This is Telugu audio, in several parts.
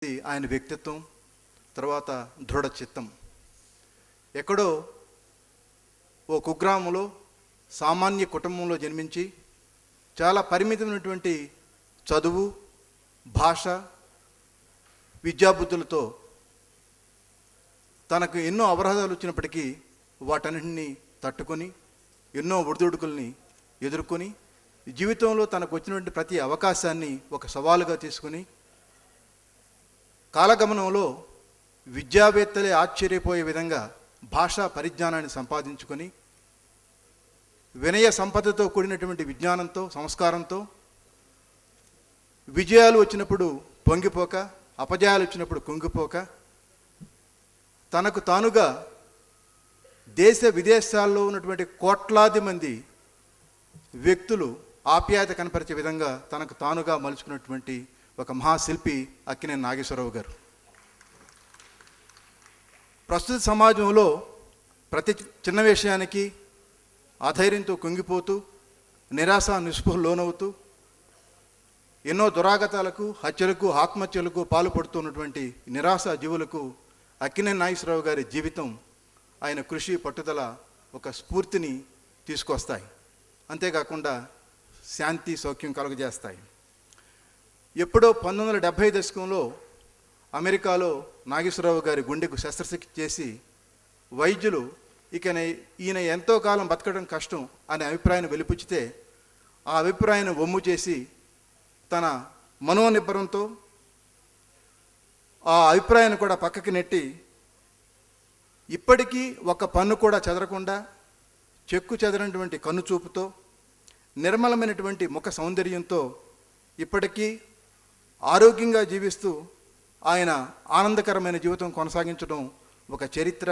ఆయన వ్యక్తిత్వం, తర్వాత దృఢ చిత్తం. ఎక్కడో ఓ కుగ్రామంలో సామాన్య కుటుంబంలో జన్మించి చాలా పరిమితమైనటువంటి చదువు, భాష, విద్యాబుద్ధులతో తనకు ఎన్నో అవరోధాలు వచ్చినప్పటికీ వాటన్నింటినీ తట్టుకొని ఎన్నో ఒడిదుడుకుల్ని ఎదుర్కొని జీవితంలో తనకు వచ్చినటువంటి ప్రతి అవకాశాన్ని ఒక సవాలుగా తీసుకుని కాలగమనంలో విద్యావేత్తలే ఆశ్చర్యపోయే విధంగా భాషా పరిజ్ఞానాన్ని సంపాదించుకొని వినయ సంపదతో కూడినటువంటి విజ్ఞానంతో, సంస్కారంతో విజయాలు వచ్చినప్పుడు పొంగిపోక, అపజయాలు వచ్చినప్పుడు కుంగిపోక, తనకు తానుగా దేశ విదేశాల్లో ఉన్నటువంటి కోట్లాది మంది వ్యక్తులు ఆప్యాయత కనపరిచే విధంగా తనకు తానుగా మలుచుకున్నటువంటి ఒక మహాశిల్పి అక్కినేని నాగేశ్వరరావు గారు. ప్రస్తుత సమాజంలో ప్రతి చిన్న విషయానికి అధైర్యంతో కుంగిపోతూ, నిరాశ నిస్పృహలు లోనవుతూ, ఎన్నో దురాగతాలకు, హత్యలకు, ఆత్మహత్యలకు పాల్పడుతున్నటువంటి నిరాశ జీవులకు అక్కినేని నాగేశ్వరరావు గారి జీవితం, ఆయన కృషి, పట్టుదల ఒక స్ఫూర్తిని తీసుకొస్తాయి. అంతేకాకుండా శాంతి, సౌఖ్యం కలుగజేస్తాయి. ఎప్పుడో 1970 దశకంలో అమెరికాలో నాగేశ్వరరావు గారి గుండెకు శస్త్రచికిత్స చేసి వైద్యులు ఈయన ఎంతో కాలం బతకడం కష్టం అనే అభిప్రాయాన్ని వెలిపుచ్చితే ఆ అభిప్రాయాన్ని వమ్ము చేసి తన మనోనిబ్బరంతో ఆ అభిప్రాయాన్ని కూడా పక్కకి నెట్టి ఇప్పటికీ ఒక పన్ను కూడా చెదరకుండా చెక్కు చెదరనటువంటి కన్నుచూపుతో, నిర్మలమైనటువంటి ముఖ సౌందర్యంతో ఇప్పటికీ ఆరోగ్యంగా జీవిస్తూ ఆయన ఆనందకరమైన జీవితం కొనసాగించడం ఒక చరిత్ర.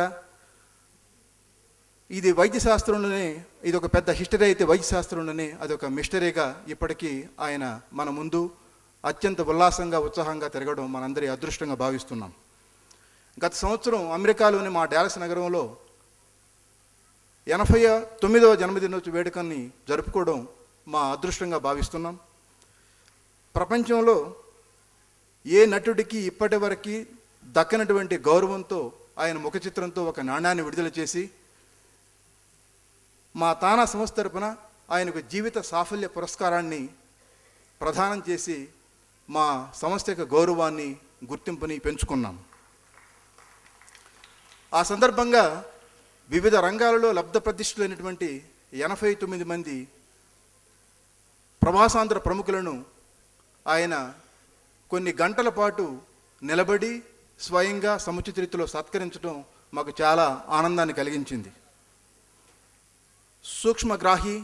ఇది వైద్యశాస్త్రంలోనే, ఇది ఒక పెద్ద హిస్టరీ అయితే వైద్యశాస్త్రంలోనే అదొక మిస్టరీగా ఇప్పటికీ ఆయన మన ముందు అత్యంత ఉల్లాసంగా, ఉత్సాహంగా తిరగడం మనందరి అదృష్టంగా భావిస్తున్నాం. గత సంవత్సరం అమెరికాలోని మా డాలస్ నగరంలో 89వ జన్మదినోత్సవ వేడుకల్ని జరుపుకోవడం మా అదృష్టంగా భావిస్తున్నాం. ప్రపంచంలో ఏ నటుడికి ఇప్పటి వరకు దక్కనటువంటి గౌరవంతో ఆయన ముఖ చిత్రంతో ఒక నాణ్యాన్ని విడుదల చేసి మా తానా సంస్థ తరపున ఆయనకు జీవిత సాఫల్య పురస్కారాన్ని ప్రదానం చేసి మా సంస్థ యొక్క గౌరవాన్ని, గుర్తింపుని పెంచుకున్నాం. ఆ సందర్భంగా వివిధ రంగాలలో లబ్ధ ప్రతిష్ఠులైనటువంటి 89 మంది ప్రవాసాంధ్ర ప్రముఖులను ఆయన కొన్ని గంటల పాటు నిలబడి స్వయంగా సముచిత రీతిలో సత్కరించడం మాకు చాలా ఆనందాన్ని కలిగించింది. సూక్ష్మగ్రాహి,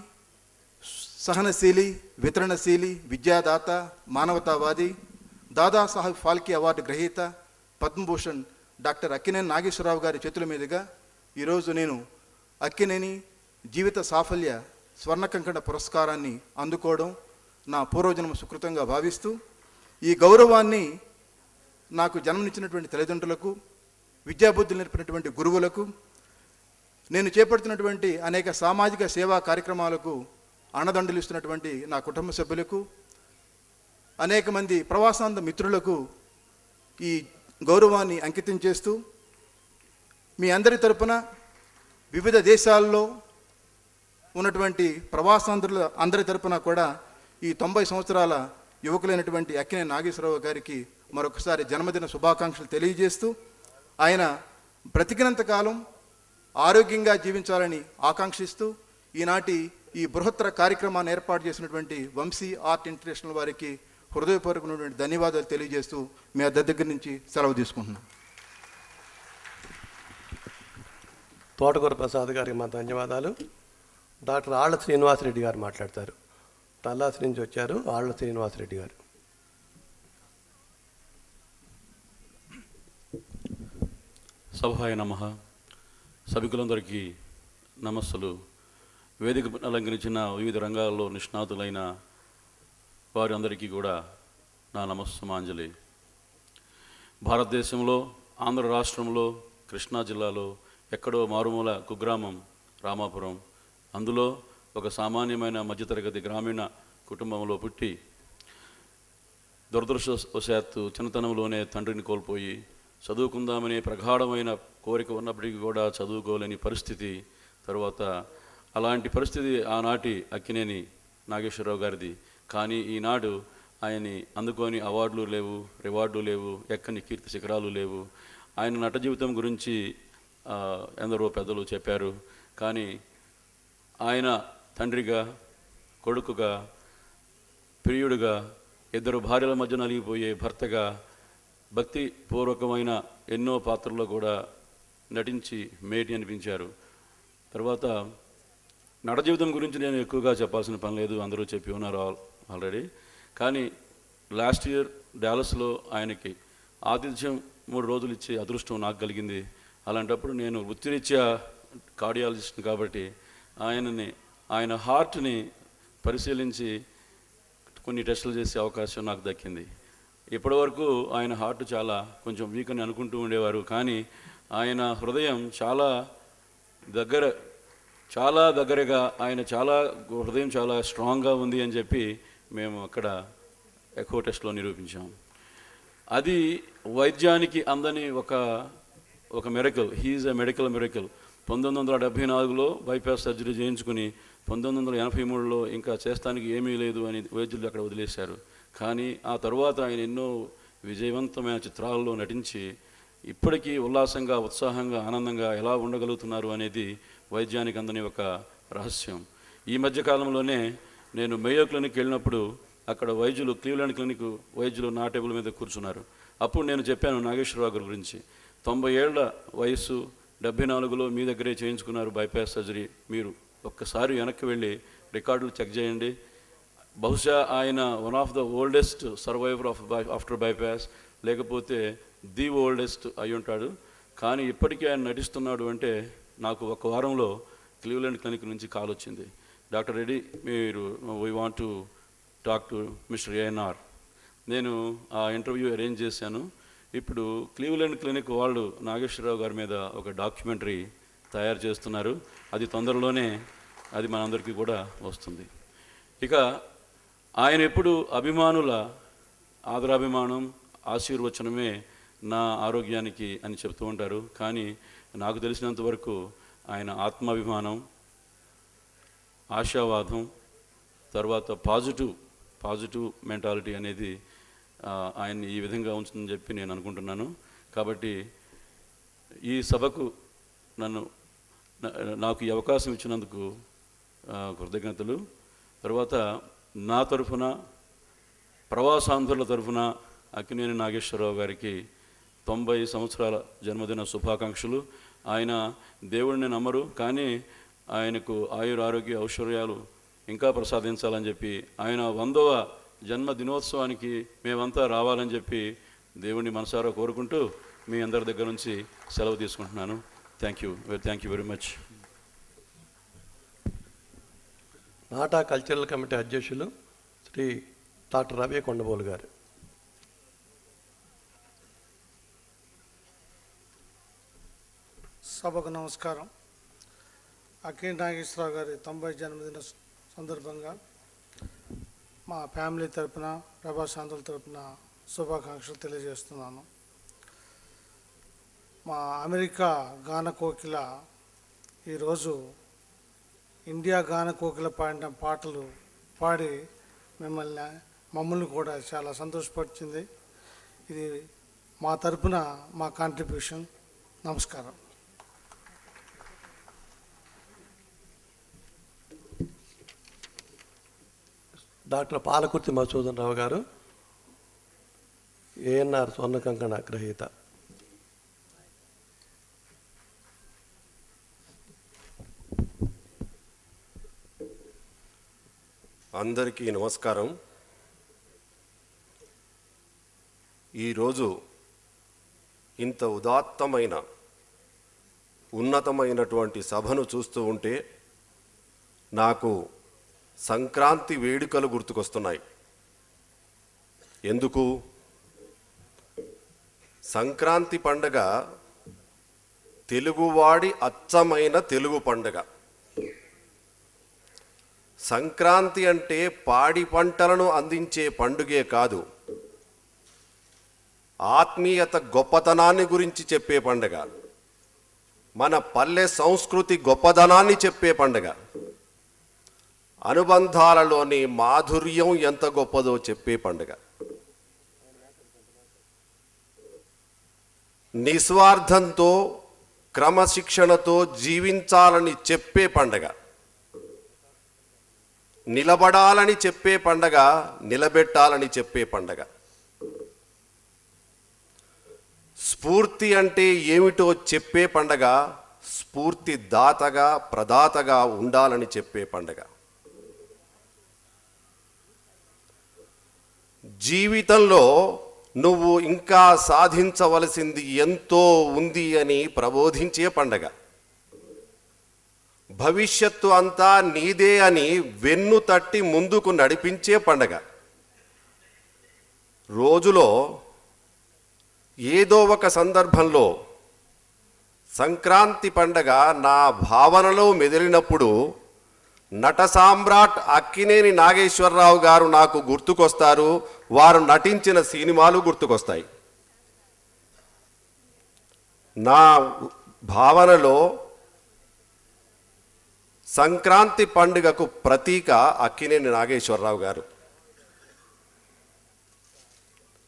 సహనశీలి, వితరణశీలి, విద్యాదాత, మానవతావాది, దాదాసాహెబ్ ఫాల్కే అవార్డు గ్రహీత, పద్మభూషణ్ డాక్టర్ అక్కినేని నాగేశ్వరరావు గారి చేతుల మీదుగా ఈరోజు నేను అక్కినేని జీవిత సాఫల్య స్వర్ణకంకణ పురస్కారాన్ని అందుకోవడం నా పూర్వజన్మ సుకృతంగా భావిస్తూ, ఈ గౌరవాన్ని నాకు జన్మనిచ్చినటువంటి తల్లిదండ్రులకు, విద్యాబుద్ధులు నేర్పినటువంటి గురువులకు, నేను చేపడుతున్నటువంటి అనేక సామాజిక సేవా కార్యక్రమాలకు అండదండలు ఇస్తున్నటువంటి నా కుటుంబ సభ్యులకు, అనేక మంది ప్రవాసాంధ్ర మిత్రులకు ఈ గౌరవాన్ని అంకితం చేస్తూ, మీ అందరి తరపున వివిధ దేశాల్లో ఉన్నటువంటి ప్రవాసాంధ్రుల అందరి తరపున కూడా ఈ 90 సంవత్సరాల యువకులైనటువంటి అక్కినేని నాగేశ్వరరావు గారికి మరొకసారి జన్మదిన శుభాకాంక్షలు తెలియజేస్తూ, ఆయన బ్రతికినంత కాలం ఆరోగ్యంగా జీవించాలని ఆకాంక్షిస్తూ ఈనాటి ఈ బృహత్తర కార్యక్రమాన్ని ఏర్పాటు చేసినటువంటి వంశీ ఆర్ట్ ఇంటర్నేషనల్ వారికి హృదయపూర్వకమైనటువంటి ధన్యవాదాలు తెలియజేస్తూ మీ అందరి దగ్గర నుంచి సెలవు తీసుకుంటున్నాను. తోటకూర ప్రసాద్ గారికి మా ధన్యవాదాలు. డాక్టర్ ఆళ్ల శ్రీనివాసరెడ్డి గారు మాట్లాడతారు. తల్లాసి నుంచి వచ్చారు ఆళ్ల శ్రీనివాసరెడ్డి గారు. సభాయ నమః. సభికులందరికీ నమస్సులు. వేదిక అలంకరించిన వివిధ రంగాల్లో నిష్ణాతులైన వారి అందరికీ కూడా నా నమస్సుమాంజలి. భారతదేశంలో ఆంధ్ర రాష్ట్రంలో కృష్ణా జిల్లాలో ఎక్కడో మారుమూల కుగ్రామం రామాపురం, అందులో ఒక సామాన్యమైన మధ్యతరగతి గ్రామీణ కుటుంబంలో పుట్టి దురదృష్టవశాత్తు చిన్నతనంలోనే తండ్రిని కోల్పోయి చదువుకుందామనే ప్రగాఢమైన కోరిక ఉన్నప్పటికీ కూడా చదువుకోలేని పరిస్థితి. తర్వాత అలాంటి పరిస్థితి ఆనాటి అక్కినేని నాగేశ్వరరావు గారిది. కానీ ఈనాడు ఆయన్ని అందుకొని అవార్డులు లేవు, రివార్డులు లేవు, ఎక్కని కీర్తి శిఖరాలు లేవు. ఆయన నట జీవితం గురించి ఎందరో పెద్దలు చెప్పారు. కానీ ఆయన తండ్రిగా, కొడుకుగా, ప్రియుడిగా, ఇద్దరు భార్యల మధ్య నలిగిపోయే భర్తగా, భక్తిపూర్వకమైన ఎన్నో పాత్రల్లో కూడా నటించి మేటి అనిపించారు. తర్వాత నట జీవితం గురించి నేను ఎక్కువగా చెప్పాల్సిన పని లేదు, అందరూ చెప్పి ఉన్నారు ఆల్రెడీ. కానీ లాస్ట్ ఇయర్ డాలస్లో ఆయనకి ఆతిథ్యం 3 రోజులు ఇచ్చే అదృష్టం నాకు కలిగింది. అలాంటప్పుడు నేను వృత్తిరీత్యా కార్డియాలజిస్ట్ని కాబట్టి ఆయన హార్ట్ని పరిశీలించి కొన్ని టెస్టులు చేసే అవకాశం నాకు దక్కింది. ఇప్పటివరకు ఆయన హార్ట్ చాలా కొంచెం వీక్ అని అనుకుంటూ ఉండేవారు. కానీ ఆయన హృదయం చాలా దగ్గరగా హృదయం చాలా స్ట్రాంగ్గా ఉంది అని చెప్పి మేము అక్కడ ఎకో టెస్ట్లో నిరూపించాం. అది వైద్యానికి అందని ఒక miracle. He is a medical miracle. 1974లో బైపాస్ సర్జరీ చేయించుకుని 1983లో ఇంకా చేస్తానికి ఏమీ లేదు అని వైద్యులు అక్కడ వదిలేశారు. కానీ ఆ తర్వాత ఆయన ఎన్నో విజయవంతమైన చిత్రాల్లో నటించి ఇప్పటికీ ఉల్లాసంగా, ఉత్సాహంగా, ఆనందంగా ఎలా ఉండగలుగుతున్నారు అనేది వైద్యానికి అందని ఒక రహస్యం. ఈ మధ్యకాలంలోనే నేను మేయో క్లినిక్ వెళ్ళినప్పుడు అక్కడ క్లీవ్లాండ్ క్లినిక్ వైద్యులు నా టేబుల్ మీద కూర్చున్నారు. అప్పుడు నేను చెప్పాను నాగేశ్వరరావు గారి గురించి. 90 ఏళ్ల వయస్సు, 74లో మీ దగ్గరే చేయించుకున్నారు బైపాస్ సర్జరీ. మీరు ఒక్కసారి వెనక్కి వెళ్ళి రికార్డులు చెక్ చేయండి. బహుశా ఆయన one of the oldest survivor after bypass, లేకపోతే ది ఓల్డెస్ట్ అయి ఉంటాడు. కానీ ఇప్పటికీ ఆయన నటిస్తున్నాడు అంటే నాకు 1 వారంలో క్లీవ్లాండ్ క్లినిక్ నుంచి కాల్ వచ్చింది. Doctor Reddy, we want to talk to mister ANR. నేను ఆ ఇంటర్వ్యూ అరేంజ్ చేశాను. ఇప్పుడు క్లీవ్లాండ్ క్లినిక్ వాళ్ళు నాగేశ్వరరావు గారి మీద ఒక డాక్యుమెంటరీ తయారు చేస్తున్నారు. అది తొందరలోనే అది మనందరికీ కూడా వస్తుంది. ఇక ఆయన ఎప్పుడు అభిమానుల ఆదరాభిమానం, ఆశీర్వచనమే నా ఆరోగ్యానికి అని చెప్తూ ఉంటారు. కానీ నాకు తెలిసినంత వరకు ఆయన ఆత్మాభిమానం, ఆశావాదం, తర్వాత పాజిటివ్ మెంటాలిటీ అనేది ఆయన్ని ఈ విధంగా ఉంచుతుందని చెప్పి నేను అనుకుంటున్నాను. కాబట్టి ఈ సభకు నాకు ఈ అవకాశం ఇచ్చినందుకు కృతజ్ఞతలు. తర్వాత నా తరఫున, ప్రవాసాంధ్రుల తరఫున అక్కినేని నాగేశ్వరరావు గారికి 90 సంవత్సరాల జన్మదిన శుభాకాంక్షలు. ఆయన దేవుడిని నమ్మరు, కానీ ఆయనకు ఆరోగ్య ఐశ్వర్యాలు ఇంకా ప్రసాదించాలని చెప్పి, ఆయన 100వ జన్మదినోత్సవానికి మేమంతా రావాలని చెప్పి దేవుడిని మనసారా కోరుకుంటూ మీ అందరి దగ్గర నుంచి సెలవు తీసుకుంటున్నాను. Thank you very much. NATA cultural committee అధ్యక్షులు శ్రీ డాక్టర్ రవి కొండబోలు గారు. సభకు నమస్కారం. అక్కినేని నాగేశ్వరరావు గారి 90 జన్మదిన సందర్భంగా మా ఫ్యామిలీ తరపున, ప్రభాశాంతుల తరపున శుభాకాంక్షలు తెలియజేస్తున్నాను. మా అమెరికా గాన కోకిల ఈరోజు ఇండియా గాన కోకిల పాడిన పాటలు పాడి మమ్మల్ని కూడా చాలా సంతోషపరిచింది. ఇది మా తరపున మా కాంట్రిబ్యూషన్. నమస్కారం. డాక్టర్ పాలకుర్తి మధుసూదన్ రావు గారు, ఏఎన్ఆర్ స్వర్ణ కంకణ గ్రహీత. అందరికీ నమస్కారం. ఈరోజు ఇంత ఉదాత్తమైన, ఉన్నతమైనటువంటి సభను చూస్తూ ఉంటే నాకు సంక్రాంతి వేడుకలు గుర్తుకొస్తున్నాయి. ఎందుకు? సంక్రాంతి పండగ తెలుగువాడి అచ్చమైన తెలుగు పండగ. సంక్రాంతి అంటే పాడి పంటలను అందించే పండుగే కాదు, ఆత్మీయత గొప్పతనాన్ని గురించి చెప్పే పండుగ, మన పల్లె సంస్కృతి గొప్పదనాన్ని చెప్పే పండుగ, అనుబంధాలలోని మాధుర్యం ఎంత గొప్పదో చెప్పే పండుగ, నిస్వార్థంతో క్రమశిక్షణతో జీవించాలని చెప్పే పండుగ, నిలబడాలని చెప్పే పండగ, నిలబెట్టాలని చెప్పే పండగ. స్ఫూర్తి అంటే ఏమిటో చెప్పే పండగ, స్ఫూర్తి దాతగా ప్రదాతగా ఉండాలని చెప్పే పండగ. జీవితంలో నువ్వు ఇంకా సాధించవలసింది ఎంతో ఉంది అని ప్రబోధించే పండగ. భవిష్యత్తు అంతా నీదే అని వెన్ను తట్టి ముందుకు నడిపించే పండగ. రోజులో ఏదో ఒక సందర్భంలో సంక్రాంతి పండగ నా భావనలో మెదిలినప్పుడు నట సామ్రాట్ అక్కినేని నాగేశ్వరరావు గారు నాకు గుర్తుకొస్తారు. వారు నటించిన సినిమాలు గుర్తుకొస్తాయి. నా భావనలో సంక్రాంతి పండుగకు ప్రతీక అక్కినేని నాగేశ్వరరావు గారు.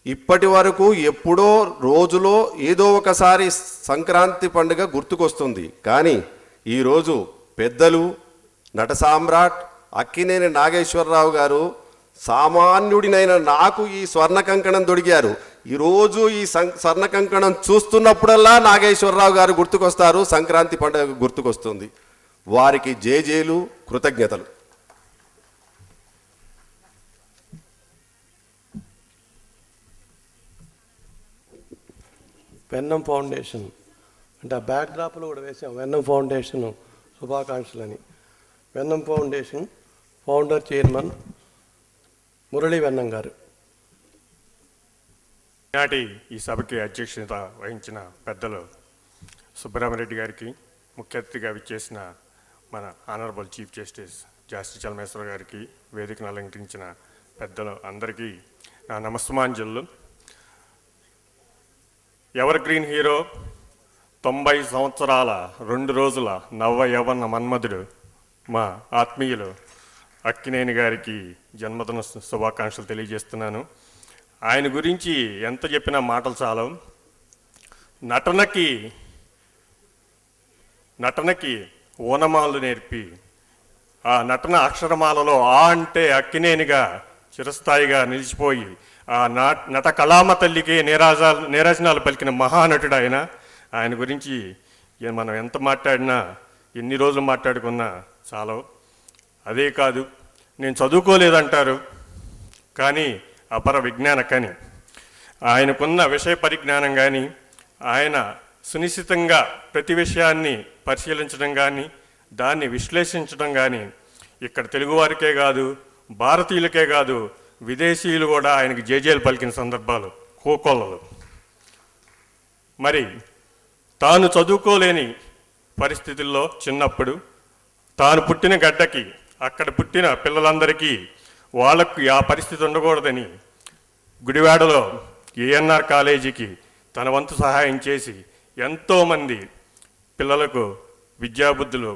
ఇప్పటి వరకు ఎప్పుడో రోజులో ఏదో ఒకసారి సంక్రాంతి పండుగ గుర్తుకొస్తుంది. కానీ ఈరోజు పెద్దలు నట సామ్రాట్ అక్కినేని నాగేశ్వరరావు గారు సామాన్యుడినైన నాకు ఈ స్వర్ణ కంకణం దొడిగారు. ఈరోజు ఈ స్వర్ణ కంకణం చూస్తున్నప్పుడల్లా నాగేశ్వరరావు గారు గుర్తుకొస్తారు. సంక్రాంతి పండుగ గుర్తుకొస్తుంది. వారికి జేజేలు, కృతజ్ఞతలు. వెన్నం ఫౌండేషన్ అంటే ఆ బ్యాక్డ్రాప్లో కూడా వేసాం వెన్నం foundation శుభాకాంక్షలని. వెన్నం foundation founder chairman Murali వెన్నం గారు. ఈనాటి ఈ సభకి అధ్యక్షత వహించిన పెద్దలు సుబ్రహ్మరెడ్డి గారికి, ముఖ్య అతిథిగా విచ్చేసిన మన ఆనరబుల్ చీఫ్ జస్టిస్ జాస్తి చలమేశ్వర గారికి, వేదికను అలంకరించిన పెద్దలు అందరికీ నా నమస్మాంజలు. ఎవర్ గ్రీన్ హీరో 90 సంవత్సరాల 2 రోజుల నవ యవన మన్మధుడు మా ఆత్మీయులు అక్కినేని గారికి జన్మదిన శుభాకాంక్షలు తెలియజేస్తున్నాను. ఆయన గురించి ఎంత చెప్పినా మాటలు చాలవు. నటనకి ఓనమాలు నేర్పి ఆ నటన అక్షరమాలలో ఆ అంటే అక్కినేనిగా చిరస్థాయిగా నిలిచిపోయి ఆ నట కళామ తల్లికి నీరాజనాలు పలికిన మహానటుడు ఆయన. ఆయన గురించి మనం ఎంత మాట్లాడినా, ఎన్ని రోజులు మాట్లాడుకున్నా చాలవు. అదే కాదు, నేను చదువుకోలేదంటారు కానీ అపర విజ్ఞాన కని. ఆయనకున్న విషయ పరిజ్ఞానం కానీ, ఆయన సునిశ్చితంగా ప్రతి విషయాన్ని పరిశీలించడం కానీ, దాన్ని విశ్లేషించడం కానీ ఇక్కడ తెలుగువారికే కాదు, భారతీయులకే కాదు, విదేశీయులు కూడా ఆయనకి జేజేలు పలికిన సందర్భాలు కోకొల్లలు. మరి తాను చదువుకోలేని పరిస్థితుల్లో చిన్నప్పుడు తాను పుట్టిన గడ్డకి, అక్కడ పుట్టిన పిల్లలందరికీ వాళ్ళకు ఆ పరిస్థితి ఉండకూడదని గుడివాడలో ఏఎన్ఆర్ కాలేజీకి తన వంతు సహాయం చేసి ఎంతోమంది పిల్లలకు విద్యాబుద్ధులు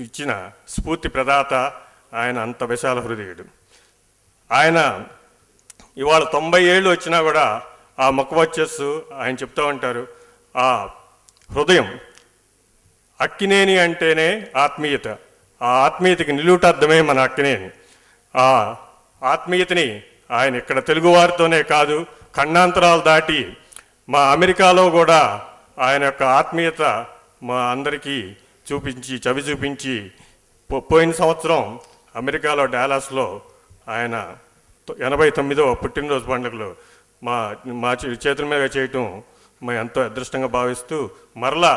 ఇచ్చిన స్ఫూర్తి ప్రదాత ఆయన. అంత విశాల హృదయుడు ఆయన. ఇవాళ 90 ఏళ్ళు వచ్చినా కూడా ఆ మొక్కవచ్చేస్తూ ఆయన చెప్తూ ఉంటారు, ఆ హృదయం అక్కినేని అంటేనే ఆత్మీయత. ఆ ఆత్మీయతకి నిలువుటద్దమే మన అక్కినేని. ఆ ఆత్మీయతని ఆయన ఇక్కడ తెలుగువారితోనే కాదు, ఖండాంతరాలు దాటి మా అమెరికాలో కూడా ఆయన యొక్క ఆత్మీయత మా అందరికీ చవి చూపించి పోయిన సంవత్సరం అమెరికాలో డాలస్లో ఆయన 89వ పుట్టినరోజు పండుగలు మా చేతుల మీద చేయటం మేము ఎంతో అదృష్టంగా భావిస్తూ, మరలా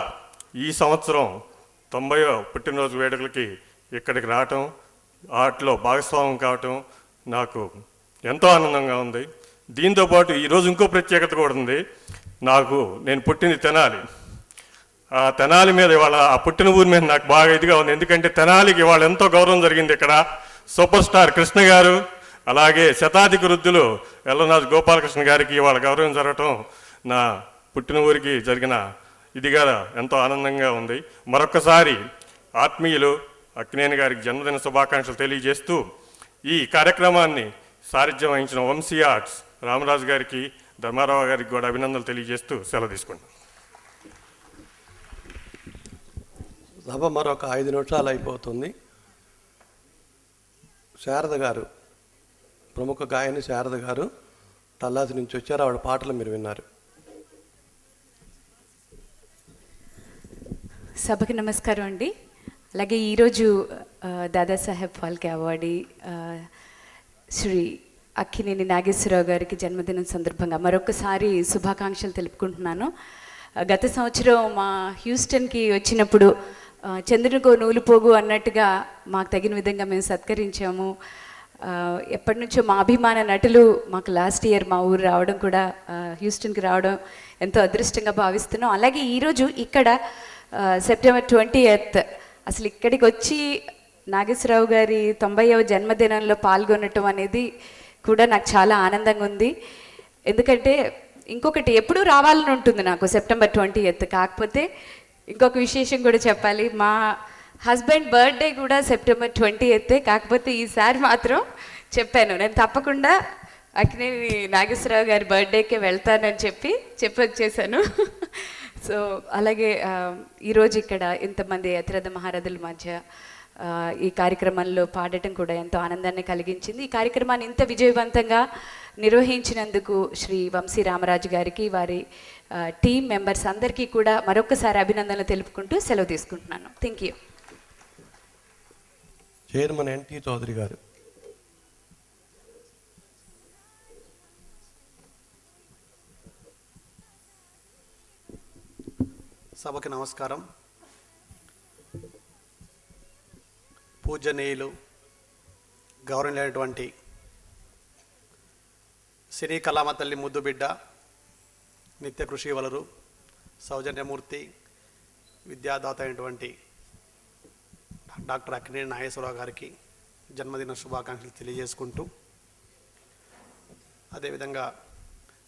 ఈ సంవత్సరం 90వ పుట్టినరోజు వేడుకలకి ఇక్కడికి రావటం, వాటిలో భాగస్వామ్యం కావటం నాకు ఎంతో ఆనందంగా ఉంది. దీంతోపాటు ఈరోజు ఇంకో ప్రత్యేకత కూడా ఉంది. నేను పుట్టింది తెనాలి. ఆ తెనాలి మీద ఇవాళ, ఆ పుట్టిన ఊరి మీద నాకు బాగా ఇదిగా ఉంది. ఎందుకంటే తెనాలికి ఇవాళ ఎంతో గౌరవం జరిగింది. ఇక్కడ సూపర్ స్టార్ కృష్ణ గారు, అలాగే శతాధిక వృద్ధులు ఎల్లనాథ్ గోపాలకృష్ణ గారికి ఇవాళ గౌరవం జరగటం నా పుట్టిన ఊరికి జరిగిన ఇదిగా ఎంతో ఆనందంగా ఉంది. మరొక్కసారి ఆత్మీయులు అక్కినేని గారికి జన్మదిన శుభాకాంక్షలు తెలియజేస్తూ ఈ కార్యక్రమాన్ని సారథ్యం వహించిన వంశీ ఆర్ట్స్ రామరాజు గారికి, ధర్మారావు గారికి కూడా అభినందనలు తెలియజేస్తూ సెలవు తీసుకుంటాం. సభ మరొక 5 నిమిషాలు అయిపోతుంది. శారద గారు, ప్రముఖ గాయని శారద గారు తల్లాసి నుంచి వచ్చారు. ఆవిడ పాటలు మీరు విన్నారు. సభకి నమస్కారం అండి. అలాగే ఈరోజు దాదాసాహెబ్ ఫాల్కే అవార్డీ శ్రీ అక్కినేని నాగేశ్వరరావు గారికి జన్మదినం సందర్భంగా మరొకసారి శుభాకాంక్షలు తెలుపుకుంటున్నాను. గత సంవత్సరం మా హ్యూస్టన్కి వచ్చినప్పుడు చంద్రునికో నూలుపోగు అన్నట్టుగా మాకు తగిన విధంగా మేము సత్కరించాము. ఎప్పటి నుంచో మా అభిమాన నటులు మాకు లాస్ట్ ఇయర్ మా ఊరు రావడం కూడా, హ్యూస్టన్కి రావడం ఎంతో అదృష్టంగా భావిస్తున్నాం. అలాగే ఈరోజు ఇక్కడ సెప్టెంబర్ 20th అసలు ఇక్కడికి వచ్చి నాగేశ్వరరావు గారి 90వ జన్మదినంలో పాల్గొనటం అనేది కూడా నాకు చాలా ఆనందంగా ఉంది. ఎందుకంటే ఇంకొకటి ఎప్పుడూ రావాలని ఉంటుంది నాకు సెప్టెంబర్ 20th. కాకపోతే ఇంకొక విశేషం కూడా చెప్పాలి. మా హస్బెండ్ బర్త్డే కూడా సెప్టెంబర్ 20th. కాకపోతే ఈసారి మాత్రం చెప్పాను, నేను తప్పకుండా అక్కినేని నాగేశ్వరరావు గారి బర్త్డేకే వెళ్తానని చెప్పి వచ్చేసాను. సో అలాగే ఈరోజు ఇక్కడ ఇంతమంది అతిరథ మహారథుల మధ్య ఈ కార్యక్రమంలో పాడటం కూడా ఎంతో ఆనందాన్ని కలిగించింది. ఈ కార్యక్రమాన్ని ఇంత విజయవంతంగా నిర్వహించినందుకు శ్రీ వంశీ రామరాజు గారికి, వారి టీం మెంబర్స్ అందరికీ కూడా మరొకసారి అభినందనలు తెలుపుకుంటూ సెలవు తీసుకుంటున్నాను. Thank you. Chairman NT Chowdary గారు. సభకి నమస్కారం. పూజనీయులు, గౌరవనీయులైనటువంటి సినీ కళామ తల్లి ముద్దు బిడ్డ, నిత్య కృషి వలరు, సౌజన్యమూర్తి, విద్యాదాత అయినటువంటి డాక్టర్ అక్కినేని నాగేశ్వరరావు గారికి జన్మదిన శుభాకాంక్షలు తెలియజేసుకుంటూ, అదేవిధంగా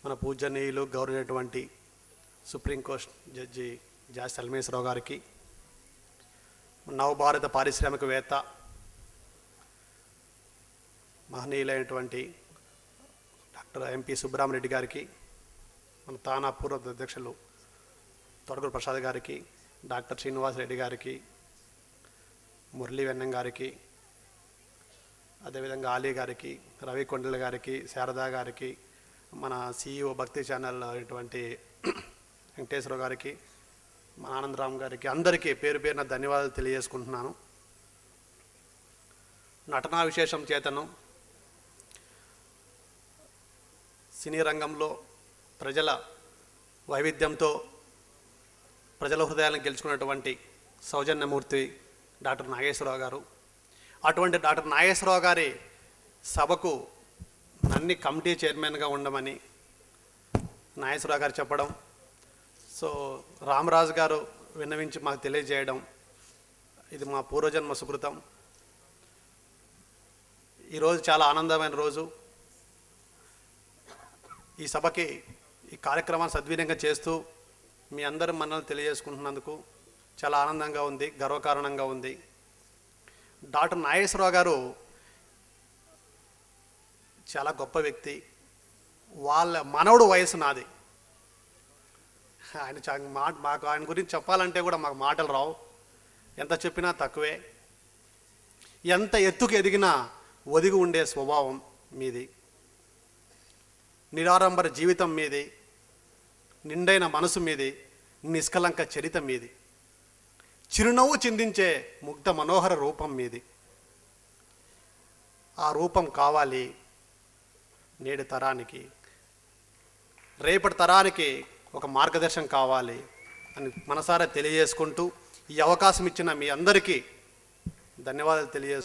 మన పూజనీయులు, గౌరవనీయులైనటువంటి సుప్రీంకోర్టు జడ్జి జాస్ అల్మేశ్వరరావు గారికి, నవభారత పారిశ్రామికవేత్త మహనీయులైనటువంటి డాక్టర్ ఎంపీ సుబ్బరామరెడ్డి గారికి, మన తానా పూర్వ అధ్యక్షులు తొడగూరు ప్రసాద్ గారికి, డాక్టర్ శ్రీనివాసరెడ్డి గారికి, మురళీ వెన్నం గారికి, అదేవిధంగా ఆలీ గారికి, రవి కొండల గారికి, శారదా గారికి, మన CEO భక్తి ఛానల్ అయినటువంటి వెంకటేశ్వర గారికి, మా ఆనందరామ్ గారికి, అందరికీ పేరు పేరున ధన్యవాదాలు తెలియజేసుకుంటున్నాను. నటనా విశేషం చేతను సినీ రంగంలో ప్రజల వైవిధ్యంతో ప్రజల హృదయాలను గెలుచుకున్నటువంటి సౌజన్యమూర్తి డాక్టర్ నాగేశ్వరరావు గారు. అటువంటి డాక్టర్ నాగేశ్వరరావు గారి సభకు అన్ని కమిటీ చైర్మన్గా ఉండమని నాగేశ్వరరావు గారు చెప్పడం, సో రామరాజు గారు విన్నవించి మాకు తెలియజేయడం, ఇది మా పూర్వజన్మ సుకృతం. ఈరోజు చాలా ఆనందమైన రోజు. ఈ సభకి ఈ కార్యక్రమాన్ని సద్వినియోగం చేస్తూ మీ అందరి మన్ననలు తెలియజేసుకుంటున్నందుకు చాలా ఆనందంగా ఉంది, గర్వకారణంగా ఉంది. డాక్టర్ నాగేశ్వరరావు గారు చాలా గొప్ప వ్యక్తి. వాళ్ళ మనవడు వయసు నాది. మాకు ఆయన గురించి చెప్పాలంటే కూడా మాకు మాటలు రావు. ఎంత చెప్పినా తక్కువే. ఎంత ఎత్తుకు ఎదిగినా ఒదిగి ఉండే స్వభావం మీది, నిరాడంబర జీవితం మీది, నిండైన మనసు మీది, నిష్కలంక చరిత మీది, చిరునవ్వు చిందించే ముగ్ధ మనోహర రూపం మీది. ఆ రూపం కావాలి నేటి తరానికి, రేపటి తరానికి ఒక మార్గదర్శనం కావాలి అని మనసారా తెలియజేసుకుంటూ, ఈ అవకాశం ఇచ్చిన మీ అందరికీ ధన్యవాదాలు తెలియజేసుకుంటూ